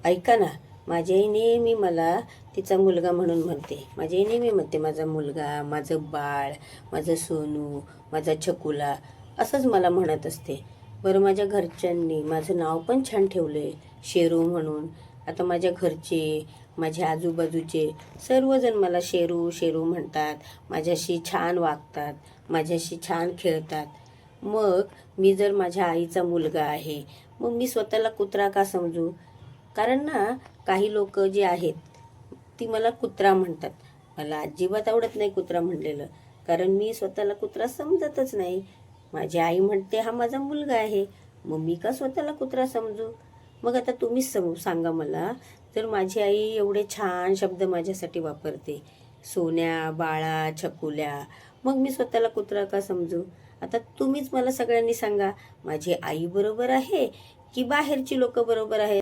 ऐका ना, माझी आई नेहमी मला तिचा मुलगा म्हणून म्हणते. माझी आई नेहमी म्हणते माझा मुलगा, माझं बाळ, माझं सोनू, माझा छकुला असंच मला म्हणत असते. बरं, माझ्या घरच्यांनी माझं नाव पण छान ठेवलं आहे, शेरू म्हणून. आता माझ्या घरचे, माझ्या आजूबाजूचे सर्वजण मला शेरू शेरू म्हणतात, माझ्याशी छान वागतात, माझ्याशी छान खेळतात. मग मी जर माझ्या आईचा मुलगा आहे, मग मी स्वतःला कुत्रा का समजू? कारण ना, काही लोक जे आहेत ती मला कुत्रा म्हणतात. मला अजिबात आवडत नाही कुत्रा म्हणलेलं, कारण मी स्वतःला कुत्रा समजतच नाही. माझी आई म्हणते हा माझा मुलगा आहे, मग मी का स्वतःला कुत्रा समजू? मग आता तुम्हीच सांगा मला, जर माझी आई एवढे छान शब्द माझ्यासाठी वापरते, सोन्या, बाळा, छकुल्या, मग मी स्वतःला कुत्रा का समजू? आता तुम्हीच मला सगळ्यांनी सांगा, माझी आई बरोबर आहे की बाहेरची लोक बरोबर आहेत?